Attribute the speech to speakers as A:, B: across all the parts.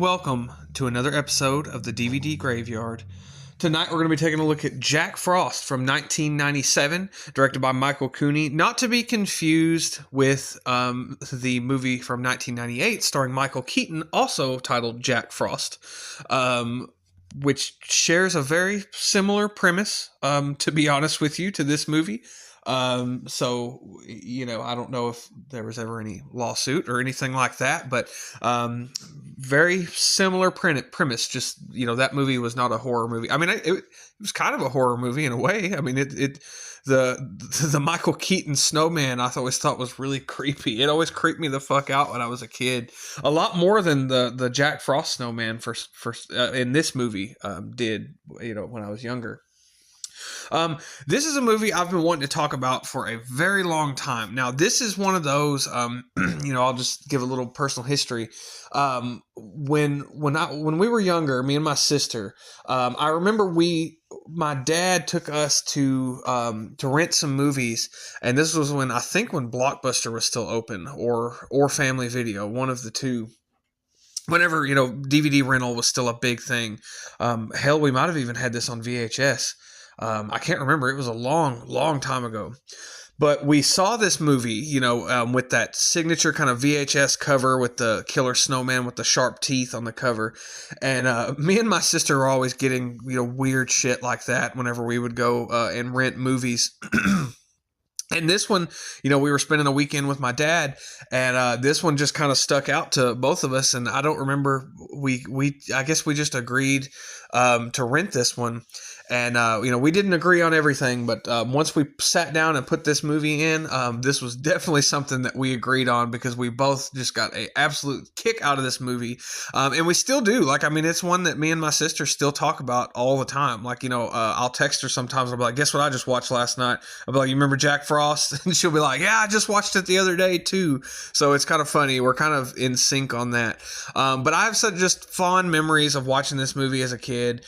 A: welcome to another episode of the DVD Graveyard. Tonight we're going to be taking a look at Jack Frost from 1997, directed by Michael Cooney, not to be confused with the movie from 1998 starring Michael Keaton, also titled Jack Frost, which shares a very similar premise, to be honest with you, to this movie. So, I don't know if there was ever any lawsuit or anything like that, but very similar premise. Just, that movie was not a horror movie. I mean, it was kind of a horror movie in a way. I mean, the Michael Keaton snowman I always thought was really creepy. It always creeped me the fuck out when I was a kid. A lot more than the Jack Frost snowman for in this movie did, when I was younger. This is a movie I've been wanting to talk about for a very long time. Now, this is one of those, I'll just give a little personal history. When we were younger, me and my sister, I remember my dad took us to rent some movies, and this was when Blockbuster was still open, or Family Video, one of the two. Whenever, DVD rental was still a big thing. Hell, we might have even had this on VHS. I can't remember. It was a long, long time ago. But we saw this movie, with that signature kind of VHS cover with the killer snowman with the sharp teeth on the cover. And me and my sister were always getting, weird shit like that whenever we would go and rent movies. And this one, we were spending a weekend with my dad, and this one just kind of stuck out to both of us. And I don't remember, I guess we just agreed to rent this one. And, we didn't agree on everything, but once we sat down and put this movie in, this was definitely something that we agreed on because we both just got an absolute kick out of this movie. And we still do. It's one that me and my sister still talk about all the time. I'll text her sometimes. I'll be like, guess what I just watched last night? I'll be like, you remember Jack Frost? And she'll be like, yeah, I just watched it the other day too. So it's kind of funny. We're kind of in sync on that. But I have such just fond memories of watching this movie as a kid.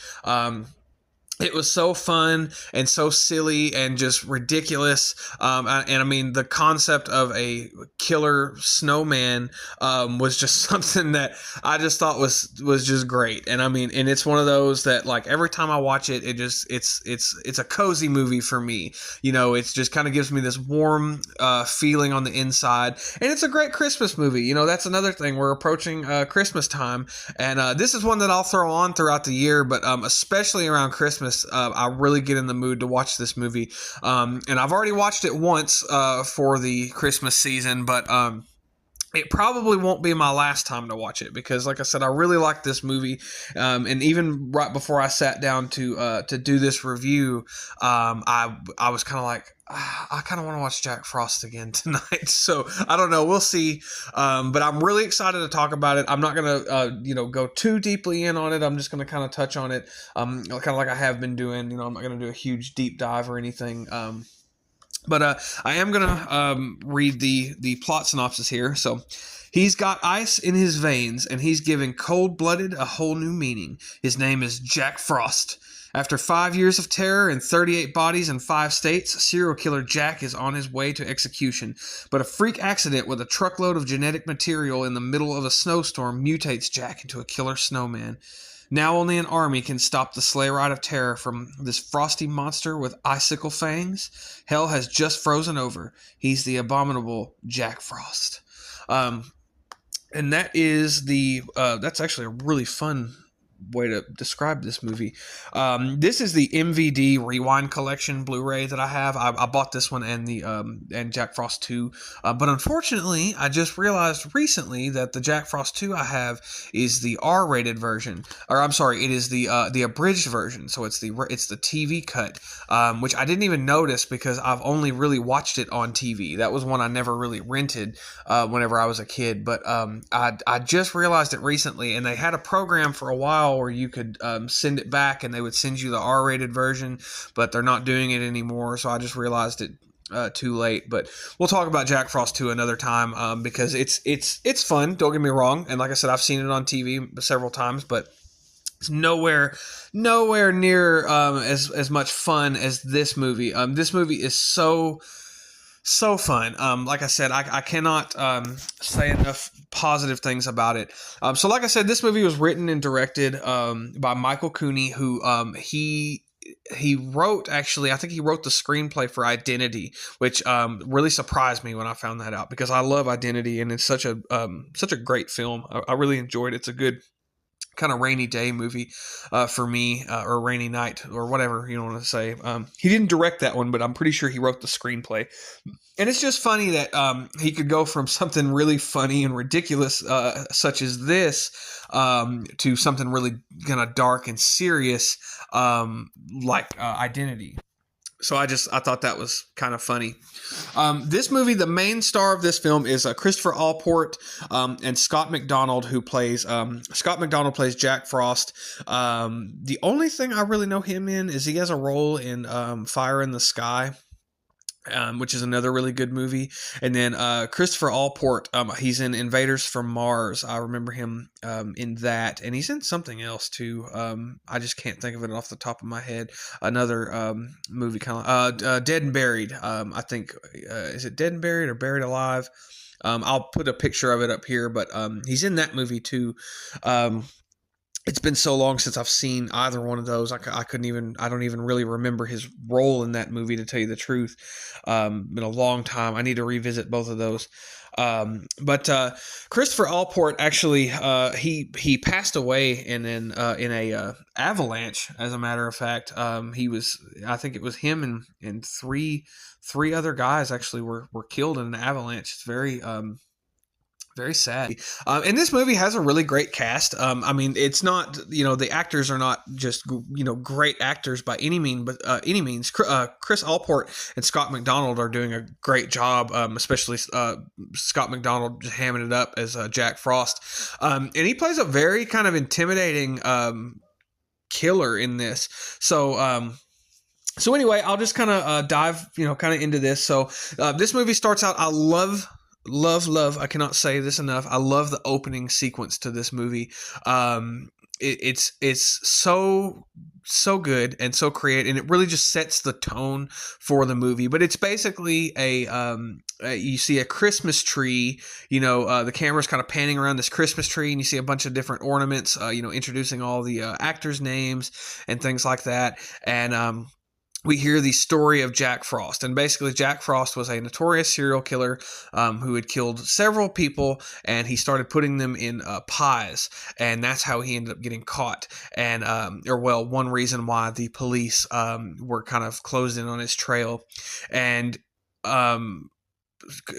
A: It was so fun and so silly and just ridiculous. The concept of a killer snowman was just something that I just thought was just great. And and it's one of those that every time I watch it, it's a cozy movie for me. It just kind of gives me this warm feeling on the inside. And it's a great Christmas movie. That's another thing. We're approaching Christmas time. And this is one that I'll throw on throughout the year, but especially around Christmas. I really get in the mood to watch this movie. And I've already watched it once for the Christmas season, but it probably won't be my last time to watch it because, like I said, I really like this movie. And even right before I sat down to do this review, I was kind of like, I kind of want to watch Jack Frost again tonight. So I don't know. We'll see. But I'm really excited to talk about it. I'm not going to, go too deeply in on it. I'm just going to kind of touch on it, kind of like I have been doing. I'm not going to do a huge deep dive or anything. But I am going to read the plot synopsis here. So, he's got ice in his veins, and he's giving cold-blooded a whole new meaning. His name is Jack Frost. After 5 years of terror and 38 bodies in 5 states, serial killer Jack is on his way to execution. But a freak accident with a truckload of genetic material in the middle of a snowstorm mutates Jack into a killer snowman. Now only an army can stop the sleigh ride of terror from this frosty monster with icicle fangs. Hell has just frozen over. He's the abominable Jack Frost. And that is that's actually a really fun way to describe this movie. This is the MVD Rewind Collection Blu-ray that I have. I bought this one and Jack Frost 2. But unfortunately, I just realized recently that the Jack Frost 2 I have is the R-rated version. Or I'm sorry, it is the abridged version. So it's the TV cut, which I didn't even notice because I've only really watched it on TV. That was one I never really rented whenever I was a kid. But I just realized it recently, and they had a program for a while where you could send it back and they would send you the R-rated version, but they're not doing it anymore. So I just realized it too late. But we'll talk about Jack Frost 2 another time because it's fun. Don't get me wrong. And like I said, I've seen it on TV several times, but it's nowhere near as much fun as this movie. This movie is so So fun. Like I said, I cannot say enough positive things about it. So like I said, this movie was written and directed by Michael Cooney, who he wrote, actually, I think he wrote the screenplay for Identity, which really surprised me when I found that out, because I love Identity and it's such a great film. I really enjoyed it. It's a good kind of rainy day movie for me, or rainy night, or whatever you want to say. He didn't direct that one, but I'm pretty sure he wrote the screenplay. And it's just funny that he could go from something really funny and ridiculous, such as this, to something really kind of dark and serious, like Identity. So I thought that was kind of funny. This movie, the main star of this film is Christopher Allport, and Scott McDonald, who plays Scott McDonald plays Jack Frost. The only thing I really know him in is he has a role in Fire in the Sky, which is another really good movie. And then Christopher Allport, he's in Invaders from Mars. I remember him in that, and he's in something else too. I just can't think of it off the top of my head. Another movie, kind of Dead and Buried. I think is it Dead and Buried or Buried Alive? I'll put a picture of it up here, but he's in that movie too. It's been so long since I've seen either one of those. I don't even really remember his role in that movie, to tell you the truth. Been a long time. I need to revisit both of those. But Christopher Allport, actually, he passed away in a avalanche. As a matter of fact, I think it was him and three other guys actually were killed in an avalanche. It's very sad. And this movie has a really great cast. I mean, it's not, the actors are not just, great actors by any means, but Chris Allport and Scott McDonald are doing a great job, especially Scott McDonald just hamming it up as Jack Frost. And he plays a very kind of intimidating killer in this. So anyway, I'll just kind of dive, kind of into this. So this movie starts out, I love, I cannot say this enough, I love the opening sequence to this movie. It's so good and so creative, and it really just sets the tone for the movie. But it's basically you see a Christmas tree, the camera's kind of panning around this Christmas tree, and you see a bunch of different ornaments, introducing all the actors' names and things like that. And we hear the story of Jack Frost. And basically, Jack Frost was a notorious serial killer who had killed several people, and he started putting them in pies. And that's how he ended up getting caught. And, one reason why the police were kind of closed in on his trail. And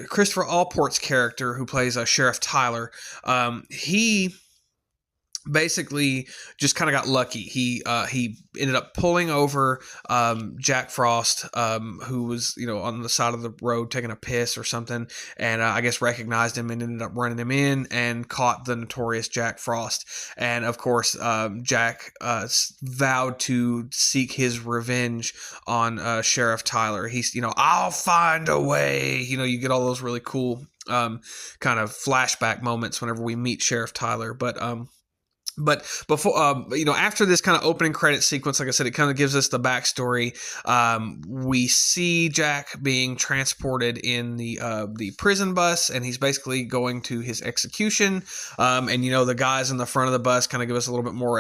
A: Christopher Allport's character, who plays Sheriff Tyler, he basically just kind of got lucky. He ended up pulling over Jack Frost, who was on the side of the road taking a piss or something, and I guess recognized him and ended up running him in and caught the notorious Jack Frost. And of course, Jack vowed to seek his revenge on Sheriff Tyler. He's I'll find a way. You get all those really cool kind of flashback moments whenever we meet Sheriff Tyler, But before, after this kind of opening credit sequence, like I said, it kind of gives us the backstory. We see Jack being transported in the prison bus, and he's basically going to his execution. And the guys in the front of the bus kind of give us a little bit more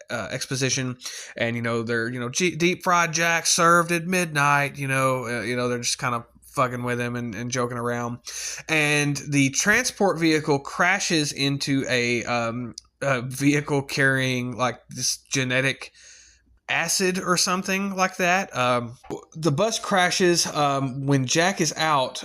A: exposition. And they're deep fried Jack served at midnight. They're just kind of fucking with him and joking around. And the transport vehicle crashes into a vehicle carrying like this genetic acid or something like that. The bus crashes. When Jack is out,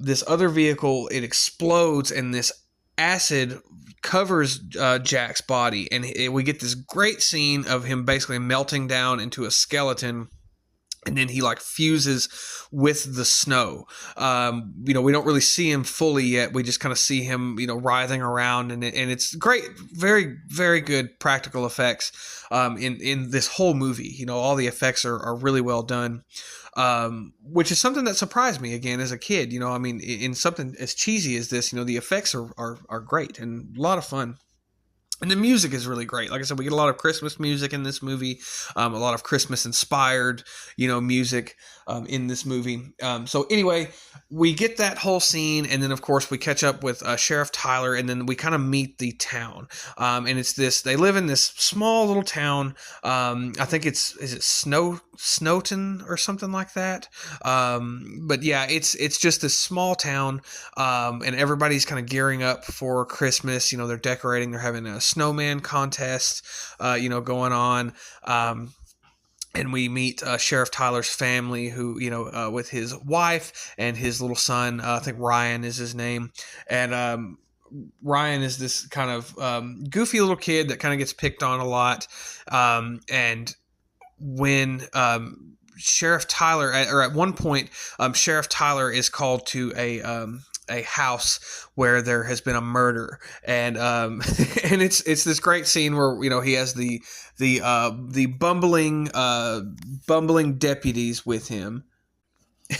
A: this other vehicle, it explodes, and this acid covers Jack's body, and we get this great scene of him basically melting down into a skeleton. And then he fuses with the snow. We don't really see him fully yet. We just kind of see him, writhing around, and it's great, very, very good practical effects in this whole movie. All the effects are really well done, which is something that surprised me again as a kid. In something as cheesy as this, the effects are great and a lot of fun. And the music is really great. Like I said, we get a lot of Christmas music in this movie, a lot of Christmas inspired, music in this movie. So anyway, we get that whole scene, and then of course we catch up with Sheriff Tyler, and then we kind of meet the town. And it's this. They live in this small little town. I think is it Snowton or something like that. But yeah, it's just this small town, and everybody's kind of gearing up for Christmas. They're decorating. They're having a snowman contest, going on. And we meet Sheriff Tyler's family, who, with his wife and his little son. I think Ryan is his name. And Ryan is this kind of goofy little kid that kind of gets picked on a lot. And when Sheriff Tyler, or at one point, Sheriff Tyler is called to a house where there has been a murder, and and it's this great scene where he has the bumbling deputies with him.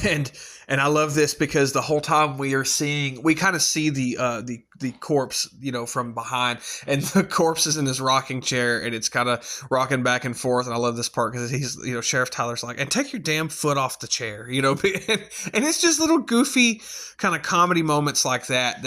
A: And I love this because the whole time we kind of see the corpse, from behind, and the corpse is in this rocking chair, and it's kind of rocking back and forth. And I love this part because he's, Sheriff Tyler's like, and take your damn foot off the chair, and it's just little goofy kind of comedy moments like that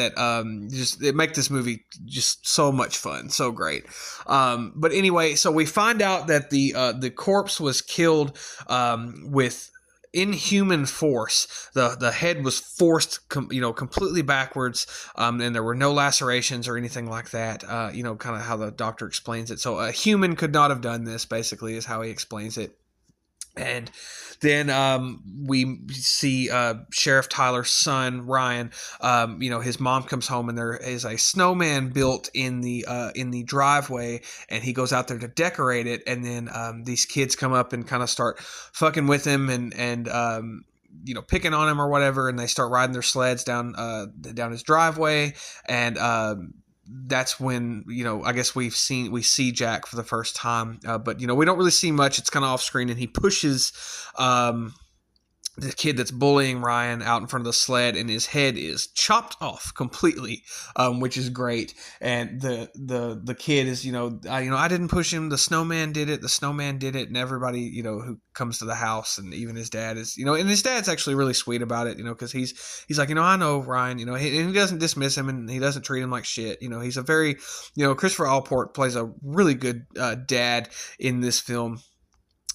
A: just it make this movie just so much fun, so great. But anyway, so we find out that the corpse was killed with inhuman force. The head was forced completely backwards, and there were no lacerations or anything like that, kind of how the doctor explains it. So a human could not have done this, basically, is how he explains it. And then we see Sheriff Tyler's son, Ryan. His mom comes home, and there is a snowman built in the driveway, and he goes out there to decorate it. And then these kids come up and kind of start fucking with him and picking on him or whatever, and they start riding their sleds down his driveway. And that's when I guess we see Jack for the first time, but we don't really see much. It's kind of off screen, and he pushes the kid that's bullying Ryan out in front of the sled, and his head is chopped off completely, which is great. And the kid is, I didn't push him. The snowman did it. And everybody, who comes to the house, and even his dad is, and his dad's actually really sweet about it, because he's like, I know Ryan, and he doesn't dismiss him, and he doesn't treat him like shit. He's a very, Christopher Allport plays a really good dad in this film.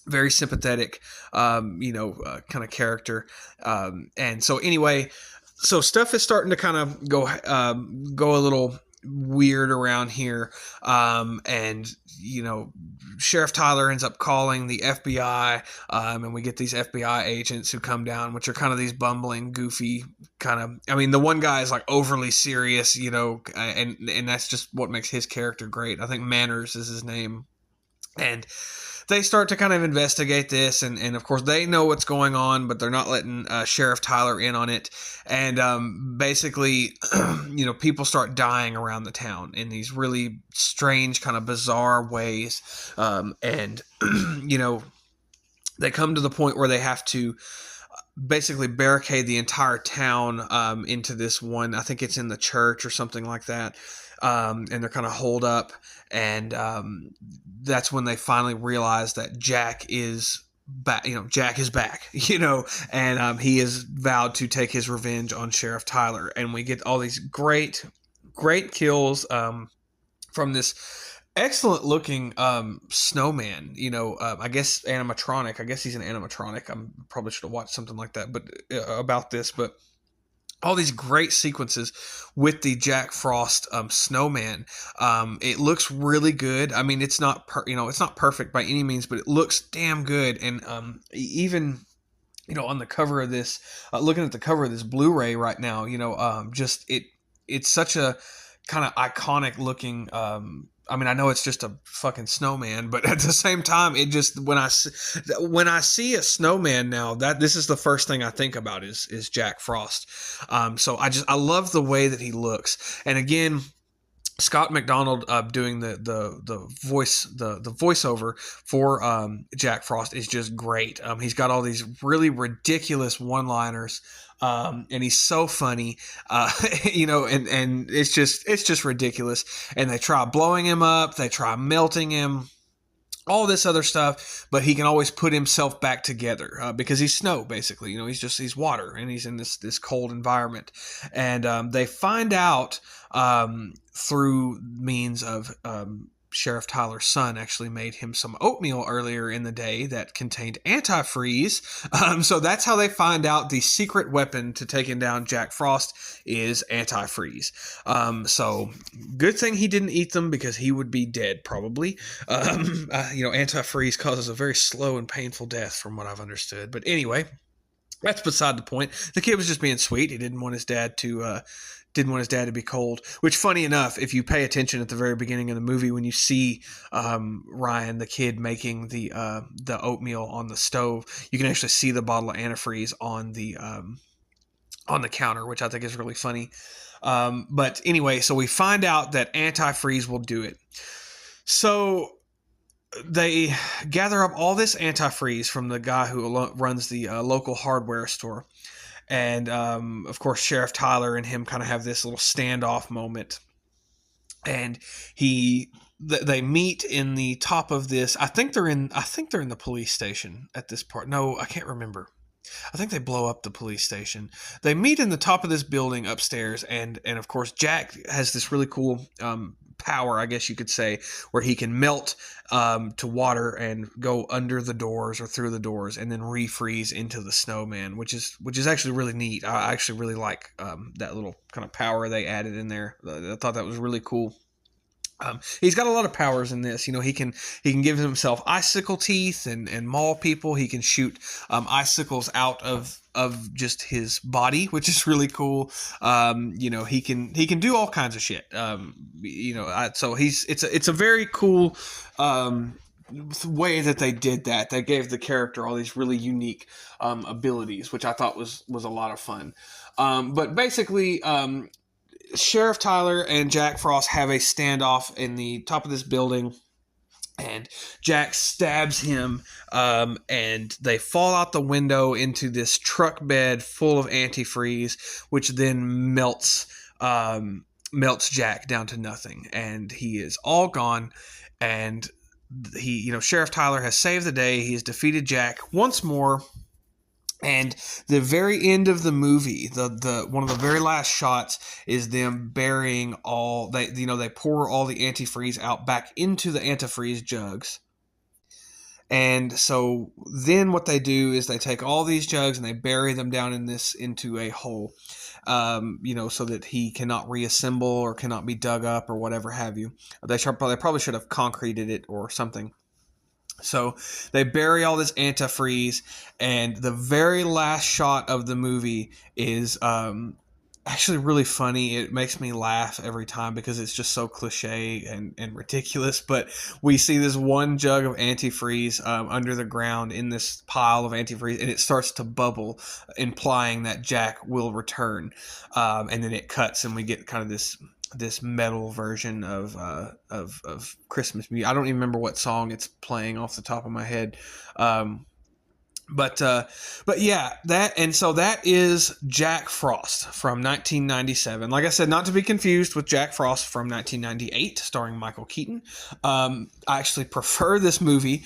A: Very sympathetic, kind of character. And so anyway, so stuff is starting to kind of go a little weird around here. And Sheriff Tyler ends up calling the FBI, and we get these FBI agents who come down, which are kind of these bumbling, goofy kind of, the one guy is like overly serious, and that's just what makes his character great. I think Manners is his name. And they start to kind of investigate this, and of course they know what's going on, but they're not letting Sheriff Tyler in on it. And basically, people start dying around the town in these really strange, kind of bizarre ways. And they come to the point where they have to basically barricade the entire town into this one. I think it's in the church or something like that. And they're kind of holed up, and that's when they finally realize that Jack is back. Jack is back. And he is vowed to take his revenge on Sheriff Tyler. And we get all these great kills from this excellent looking snowman. I guess animatronic. I guess he's an animatronic. I probably should have watched something like that, but about this, but. All these great sequences with the Jack Frost snowman. It looks really good. It's not it's not perfect by any means, but it looks damn good. And even on the cover of this, looking at the cover of this Blu-ray right now, it's such a kind of iconic looking. I know it's just a fucking snowman, but at the same time, it just when I see a snowman now, this is the first thing I think about is Jack Frost. So I love the way that he looks. And again, Scott McDonald doing the voiceover for Jack Frost is just great. He's got all these really ridiculous one-liners, and he's so funny, and it's just ridiculous. And they try blowing him up, they try melting him, all this other stuff, but he can always put himself back together because he's snow, basically. He's water, and he's in this cold environment. And they find out through means of Sheriff Tyler's son actually made him some oatmeal earlier in the day that contained antifreeze. So that's how they find out the secret weapon to taking down Jack Frost is antifreeze. So good thing he didn't eat them because he would be dead probably. Antifreeze causes a very slow and painful death from what I've understood. But anyway, that's beside the point. The kid was just being sweet. He didn't want his dad to be cold, which, funny enough, if you pay attention at the very beginning of the movie, when you see Ryan, the kid, making the oatmeal on the stove, you can actually see the bottle of antifreeze on the counter, which I think is really funny. But anyway, so we find out that antifreeze will do it. So they gather up all this antifreeze from the guy who runs the local hardware store. And, of course, Sheriff Tyler and him kind of have this little standoff moment. And they meet in the top of this. I think they're in the police station at this part. No, I can't remember. I think they blow up the police station. They meet in the top of this building upstairs. And of course, Jack has this really cool power, I guess you could say, where he can melt to water and go under the doors or through the doors and then refreeze into the snowman, which is actually really neat. I actually really like that little kind of power they added in there. I thought that was really cool. He's got a lot of powers in this. He can give himself icicle teeth and maul people. He can shoot icicles out of just his body, which is really cool. He can do all kinds of shit. So it's a very cool way that they did that. They gave the character all these really unique abilities, which I thought was a lot of fun. But basically, Sheriff Tyler and Jack Frost have a standoff in the top of this building, and Jack stabs him, and they fall out the window into this truck bed full of antifreeze, which then melts Jack down to nothing, and he is all gone. And Sheriff Tyler has saved the day. He has defeated Jack once more. And the very end of the movie, the one of the very last shots is them burying they pour all the antifreeze out back into the antifreeze jugs. And so then what they do is they take all these jugs and they bury them down into a hole, so that he cannot reassemble or cannot be dug up or whatever have you. They probably should have concreted it or something. So they bury all this antifreeze, and the very last shot of the movie is actually really funny. It makes me laugh every time because it's just so cliche and ridiculous. But we see this one jug of antifreeze under the ground in this pile of antifreeze, and it starts to bubble, implying that Jack will return. And then it cuts, and we get kind of this metal version of Christmas music. I don't even remember what song it's playing off the top of my head. But yeah, that is Jack Frost from 1997. Like I said, not to be confused with Jack Frost from 1998, starring Michael Keaton. I actually prefer this movie.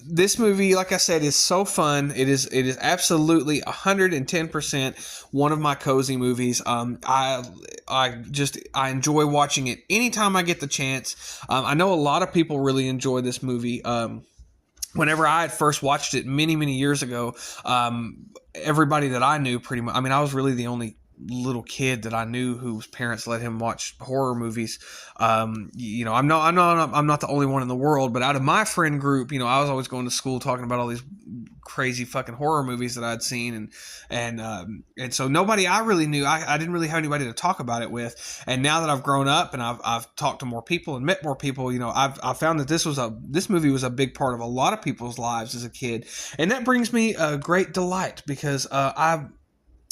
A: This movie, like I said, is so fun. It is absolutely 110% one of my cozy movies. I enjoy watching it anytime I get the chance. I know a lot of people really enjoy this movie. Whenever I had first watched it many, many years ago, everybody that I knew pretty much, I was really the only little kid that I knew whose parents let him watch horror movies. I'm not the only one in the world, but out of my friend group, I was always going to school talking about all these crazy fucking horror movies that I'd seen, and so nobody I really knew, I didn't really have anybody to talk about it with. And now that I've grown up and I've talked to more people and met more people, I've found that this movie was a big part of a lot of people's lives as a kid, and that brings me a great delight because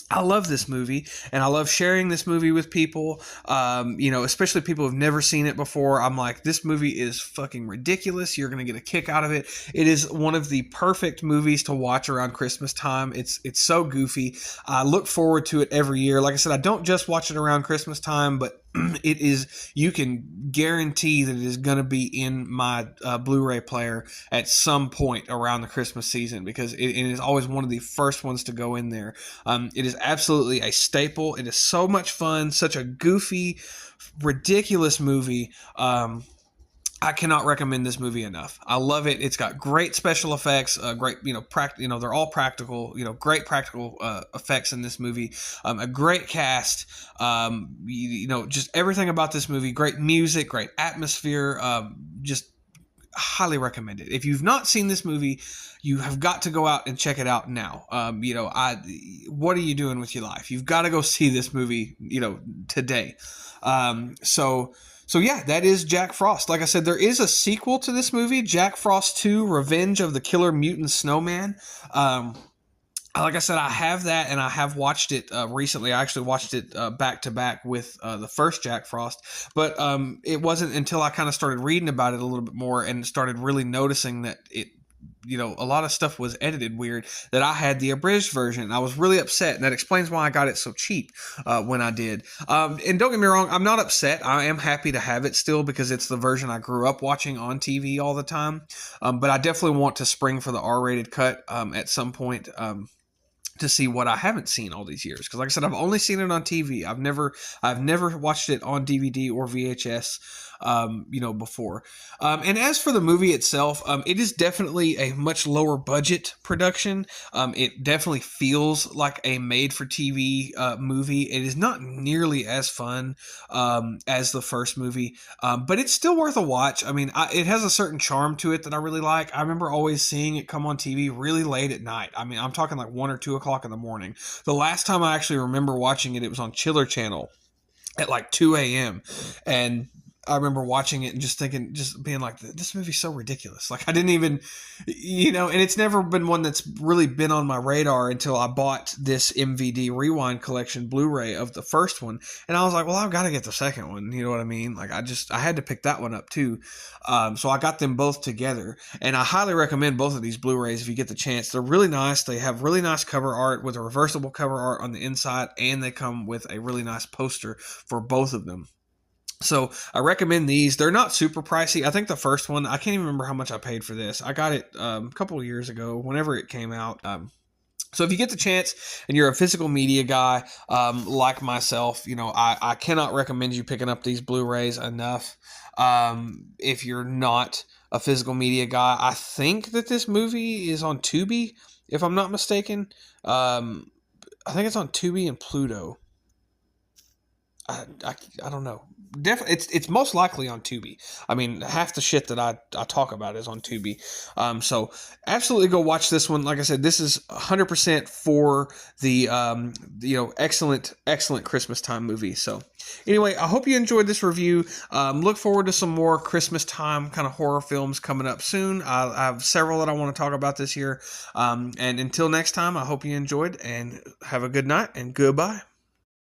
A: I love this movie, and I love sharing this movie with people, especially people who've never seen it before. I'm like, this movie is fucking ridiculous. You're going to get a kick out of it. It is one of the perfect movies to watch around Christmas time. It's so goofy. I look forward to it every year. Like I said, I don't just watch it around Christmas time, but it is, you can guarantee that it is going to be in my Blu-ray player at some point around the Christmas season, because it is always one of the first ones to go in there. It is absolutely a staple. It is so much fun, such a goofy, ridiculous movie. I cannot recommend this movie enough. I love it. It's got great special effects, great, they're all practical, great practical effects in this movie. A great cast, just everything about this movie. Great music, great atmosphere. Just highly recommend it. If you've not seen this movie, you have got to go out and check it out now. What are you doing with your life? You've got to go see this movie, today. So yeah, that is Jack Frost. Like I said, there is a sequel to this movie, Jack Frost 2: Revenge of the Killer Mutant Snowman. Like I said, I have that, and I have watched it recently. I actually watched it back to back with the first Jack Frost, but it wasn't until I kind of started reading about it a little bit more and started really noticing that it, a lot of stuff was edited weird, that I had the abridged version. I was really upset, and that explains why I got it so cheap when I did. And don't get me wrong, I'm not upset. I am happy to have it still, because it's the version I grew up watching on TV all the time. But I definitely want to spring for the R-rated cut at some point. To see what I haven't seen all these years, because like I said, I've only seen it on TV. I've never watched it on DVD or VHS, before. And as for the movie itself, it is definitely a much lower budget production. It definitely feels like a made-for-TV movie. It is not nearly as fun as the first movie, but it's still worth a watch. I mean, it has a certain charm to it that I really like. I remember always seeing it come on TV really late at night. I mean, I'm talking like 1 or 2 o'clock in the morning. The last time I actually remember watching it, it was on Chiller Channel at like 2 a.m. And I remember watching it and just being like, this movie's so ridiculous. Like, I didn't even, and it's never been one that's really been on my radar until I bought this MVD Rewind Collection Blu-ray of the first one. And I was like, well, I've got to get the second one. You know what I mean? Like, I had to pick that one up too. So I got them both together, and I highly recommend both of these Blu-rays if you get the chance. They're really nice. They have really nice cover art with a reversible cover art on the inside, and they come with a really nice poster for both of them. So I recommend these. They're not super pricey. I think the first one, I can't even remember how much I paid for this. I got it a couple of years ago, whenever it came out. So if you get the chance and you're a physical media guy like myself, I cannot recommend you picking up these Blu-rays enough. If you're not a physical media guy, I think that this movie is on Tubi, if I'm not mistaken. I think it's on Tubi and Pluto. I don't know. Definitely, it's most likely on Tubi. I mean, half the shit that I talk about is on Tubi. So absolutely go watch this one. Like I said, this is 100% for the excellent Christmas time movie. So anyway, I hope you enjoyed this review. Look forward to some more Christmas time kind of horror films coming up soon. I have several that I want to talk about this year. And until next time, I hope you enjoyed, and have a good night, and goodbye.